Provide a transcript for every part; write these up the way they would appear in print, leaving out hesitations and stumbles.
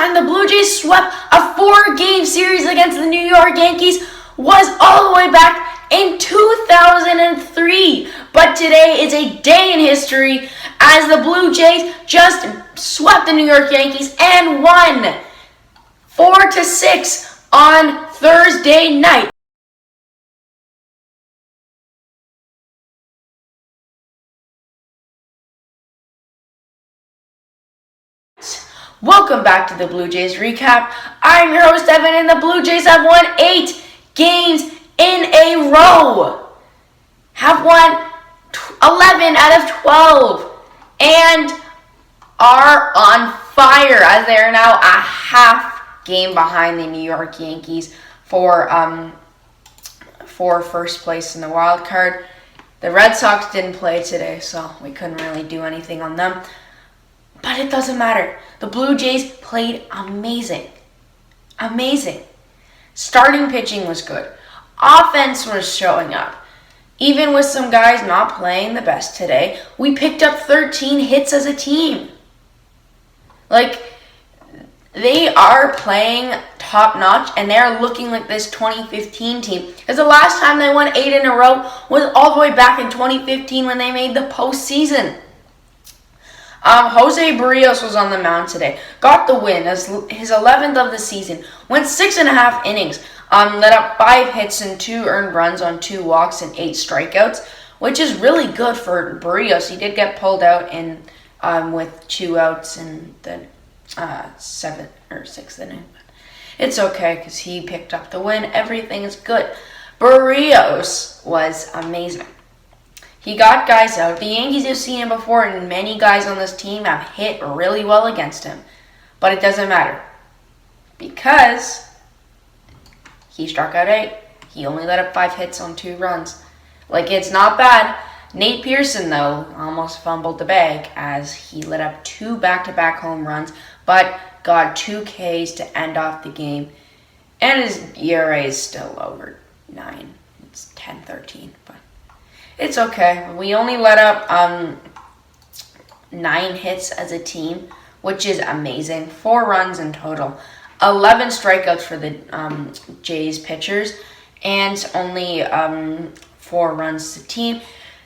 time the Blue Jays swept a 4-game series against the New York Yankees was all the way back in 2003. But today is a day in history as the Blue Jays just swept the New York Yankees and won 4-6 on Thursday night. Welcome back to the Blue Jays Recap. I'm your host, Evan, and the Blue Jays have won 8 games in a row. Have won 11 out of 12 and are on fire as they are now a half game behind the New York Yankees for first place in the wild card. The Red Sox didn't play today, so we couldn't really do anything on them. But it doesn't matter. The Blue Jays played amazing. Amazing. Starting pitching was good. Offense was showing up. Even with some guys not playing the best today, we picked up 13 hits as a team. They are playing top-notch, and they're looking like this 2015 team. Because the last time they won 8 in a row was all the way back in 2015 when they made the postseason. Jose Barrios was on the mound today. Got the win as his 11th of the season. Went 6.5 innings. Let up 5 hits and 2 earned runs on 2 walks and 8 strikeouts, which is really good for Barrios. He did get pulled out in with 2 outs in the 7th or 6th inning. It's okay because he picked up the win. Everything is good. Barrios was amazing. He got guys out. The Yankees have seen him before, and many guys on this team have hit really well against him. But it doesn't matter because he struck out 8. He only let up 5 hits on 2 runs. It's not bad. Nate Pearson, though, almost fumbled the bag as he let up 2 back-to-back home runs, but got 2 Ks to end off the game. And his ERA is still over 9. It's 10-13, but it's okay. We only let up 9 hits as a team, which is amazing. 4 runs in total. 11 strikeouts for the Jays pitchers, and only 4 runs as a team.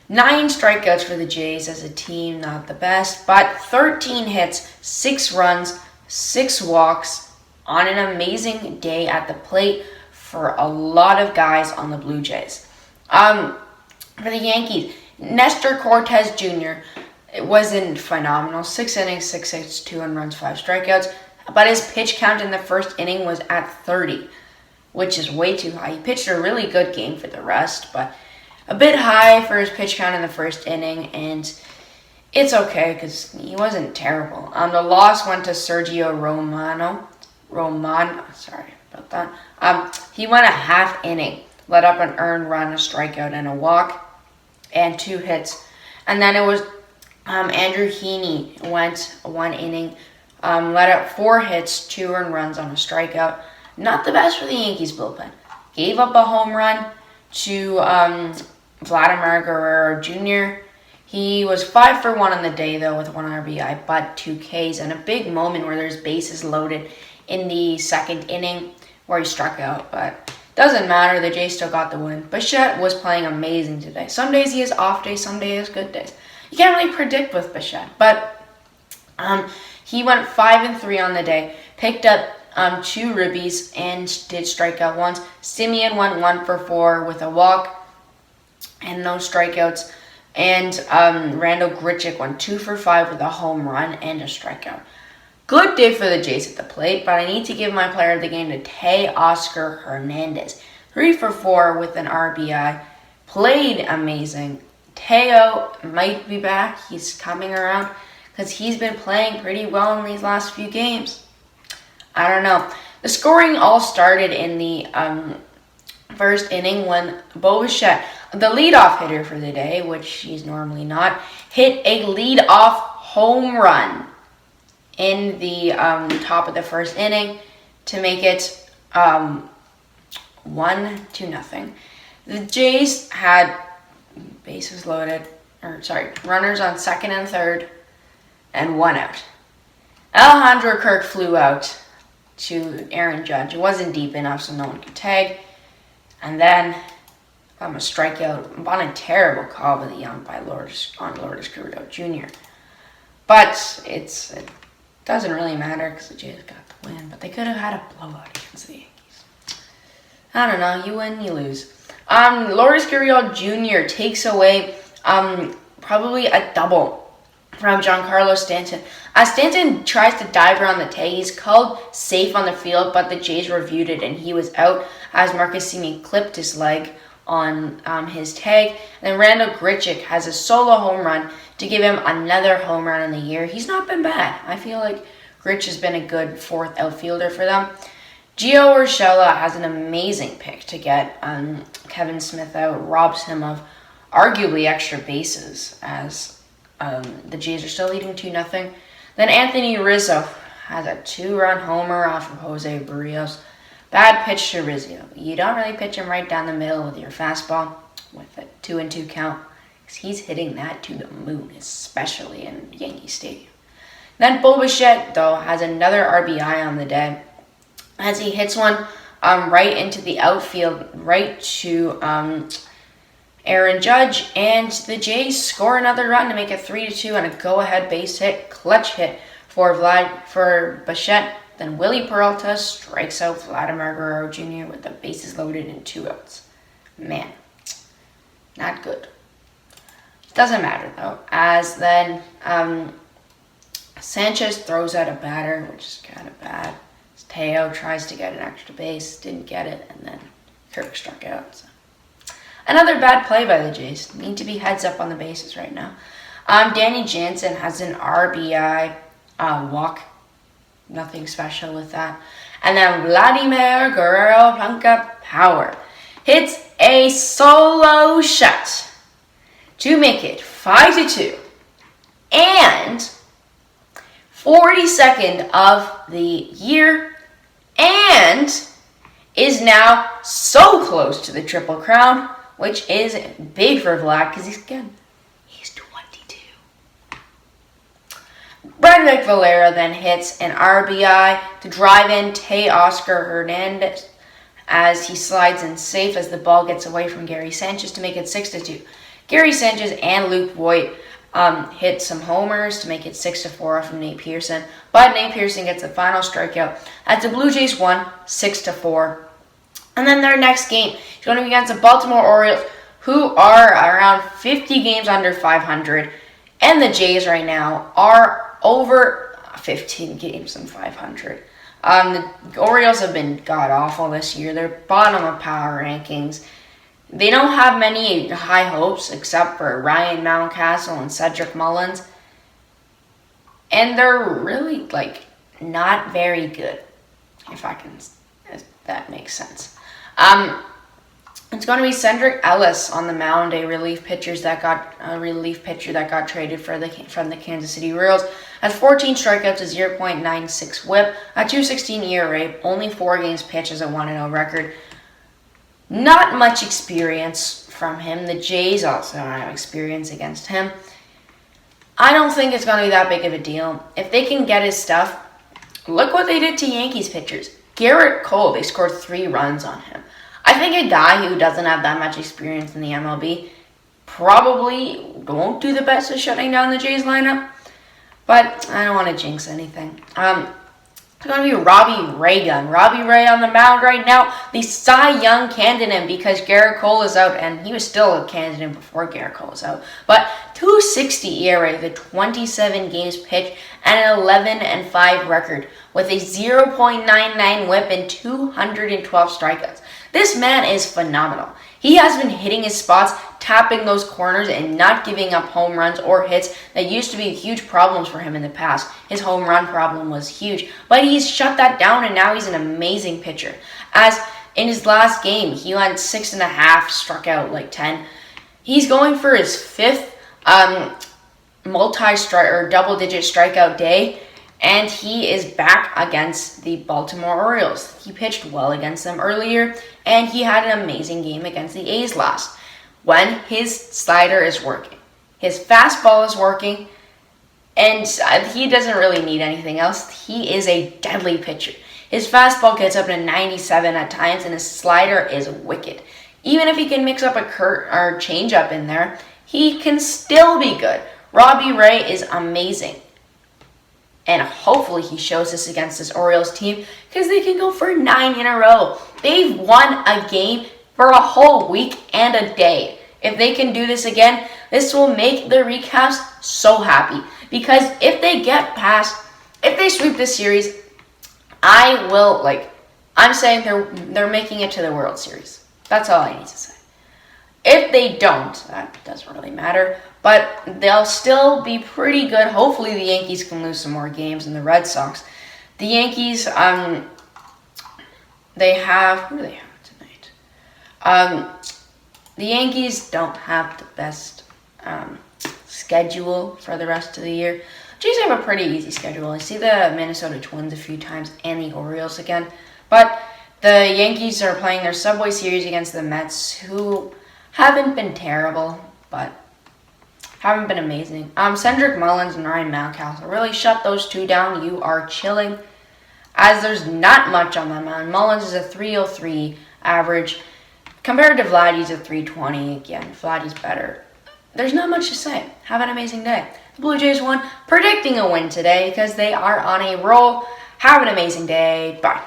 9 strikeouts for the Jays as a team, not the best, but 13 hits, 6 runs, 6 walks on an amazing day at the plate for a lot of guys on the Blue Jays. For the Yankees, Nestor Cortez Jr. wasn't phenomenal. 6 innings, 6 hits, 2 earned runs, 5 strikeouts. But his pitch count in the first inning was at 30, which is way too high. He pitched a really good game for the rest, but a bit high for his pitch count in the first inning, and it's okay because he wasn't terrible. The loss went to Sergio Romano. Sorry about that. He went a half inning, let up an earned run, a strikeout, and a walk, and 2 hits. And then it was Andrew Heaney went 1 inning, let up 4 hits, 2 earned runs on a strikeout. Not the best for the Yankees bullpen. Gave up a home run to Vladimir Guerrero Jr. He was 5 for 1 on the day, though, with 1 RBI, but 2 Ks, and a big moment where there's bases loaded in the 2nd inning where he struck out, but doesn't matter. The Jays still got the win. Bichette was playing amazing today. Some days he has off days, some days he has good days. You can't really predict with Bichette, but he went 5-3 on the day, picked up 2 ribbies, and did strike out once. Simeon went 1 for 4 with a walk and no strikeouts. And Randall Grichuk went 2 for 5 with a home run and a strikeout. Good day for the Jays at the plate, but I need to give my player of the game to Teoscar Hernandez. 3 for 4 with an RBI. Played amazing. Teo might be back. He's coming around because he's been playing pretty well in these last few games. I don't know. The scoring all started in the first inning when Bo Bichette, the leadoff hitter for the day, which he's normally not, hit a leadoff home run in the top of the first inning to make it 1-0. The Jays had bases loaded, runners on 2nd and 3rd, and 1 out. Alejandro Kirk flew out to Aaron Judge. It wasn't deep enough, so no one could tag. And then a strikeout on a terrible call by the by Lourdes Gurriel Jr. But it doesn't really matter because the Jays got the win. But they could have had a blowout against the Yankees. I don't know. You win, you lose. Lourdes Gurriel Jr. takes away probably a double from Giancarlo Stanton. As Stanton tries to dive around the tag, he's called safe on the field, but the Jays reviewed it and he was out as Marcus Semien clipped his leg on his tag. And then Randall Grichuk has a solo home run to give him another home run in the year. He's not been bad. I feel like Grich has been a good fourth outfielder for them. Gio Urshela has an amazing pick to get Kevin Smith out, robs him of arguably extra bases as the Jays are still leading 2-0. Then Anthony Rizzo has a 2-run homer off of Jose Barrios. Bad pitch to Rizzo. You don't really pitch him right down the middle with your fastball with a 2-2 count, because he's hitting that to the moon, especially in Yankee Stadium. Then Bo Bichette, though, has another RBI on the day as he hits one right into the outfield, right to Aaron Judge, and the Jays score another run to make it 3-2 on a go-ahead base hit, clutch hit for Bichette. Then Willie Peralta strikes out Vladimir Guerrero Jr. with the bases loaded and 2 outs. Man, not good. Doesn't matter though, as then Sanchez throws out a batter, which is kind of bad. Teo tries to get an extra base, didn't get it, and then Kirk struck out. So. Another bad play by the Jays. Need to be heads up on the bases right now. Danny Jansen has an RBI walk. Nothing special with that. And then Vladimir Guerrero Blanca Power hits a solo shot to make it 5-2. And 42nd of the year, and is now so close to the Triple Crown, which is big for Vlad because he's 22. Bradwick Valera then hits an RBI to drive in Teoscar Hernandez as he slides in safe as the ball gets away from Gary Sanchez to make it 6-2. Gary Sanchez and Luke Voigt hit some homers to make it 6-4 off from Nate Pearson, but Nate Pearson gets the final strikeout as the Blue Jays won 6-4. And then their next game is going to be against the Baltimore Orioles, who are around 50 games under 500, and the Jays right now are over 15 games and 500. The Orioles have been god-awful this year. They're bottom of power rankings. They don't have many high hopes except for Ryan Mountcastle and Cedric Mullins. And they're really, not very good, if that makes sense. It's going to be Cedric Ellis on the mound, a relief pitcher that got traded from the Kansas City Royals. Has 14 strikeouts, a 0.96 WHIP, a 2.16 ERA, only 4 games pitched as a 1-0 record. Not much experience from him. The Jays also don't have experience against him. I don't think it's going to be that big of a deal. If they can get his stuff, look what they did to Yankees pitchers. Garrett Cole, they scored 3 runs on him. I think a guy who doesn't have that much experience in the MLB probably won't do the best at shutting down the Jays lineup, but I don't want to jinx anything. It's going to be Robbie Ray gun. Robbie Ray on the mound right now, the Cy Young candidate because Garrett Cole is out, and he was still a candidate before Garrett Cole was out. But 2.60 ERA, the 27 games pitched, and an 11-5 record with a 0.99 WHIP and 212 strikeouts. This man is phenomenal. He has been hitting his spots, tapping those corners, and not giving up home runs or hits that used to be huge problems for him in the past. His home run problem was huge, but he's shut that down, and now he's an amazing pitcher. As in his last game, he went 6.5, struck out 10. He's going for his 5th double-digit strikeout day, and he is back against the Baltimore Orioles. He pitched well against them earlier, and he had an amazing game against the A's last. When his slider is working, his fastball is working, And he doesn't really need anything else. He is a deadly pitcher. His fastball gets up to 97 at times, and his slider is wicked. Even if he can mix up a changeup in there, he can still be good. Robbie Ray is amazing. And hopefully he shows this against this Orioles team because they can go for 9 in a row. They've won a game for a whole week and a day. If they can do this again, this will make the recaps so happy. Because if they if they sweep this series, I'm saying they're making it to the World Series. That's all I need to say. If they don't, that doesn't really matter, but they'll still be pretty good. Hopefully the Yankees can lose some more games than the Red Sox. The Yankees, who do they have tonight? The Yankees don't have the best schedule for the rest of the year. Jays have a pretty easy schedule. I see the Minnesota Twins a few times and the Orioles again. But the Yankees are playing their Subway Series against the Mets, who haven't been terrible, but haven't been amazing. Cedric Mullins and Ryan Mountcastle really shut those two down. You are chilling, as there's not much on the mound. Mullins is a 303 average. Compared to Vlad, he's a 320. Again, Vladdy's better. There's not much to say. Have an amazing day. The Blue Jays won, predicting a win today because they are on a roll. Have an amazing day. Bye.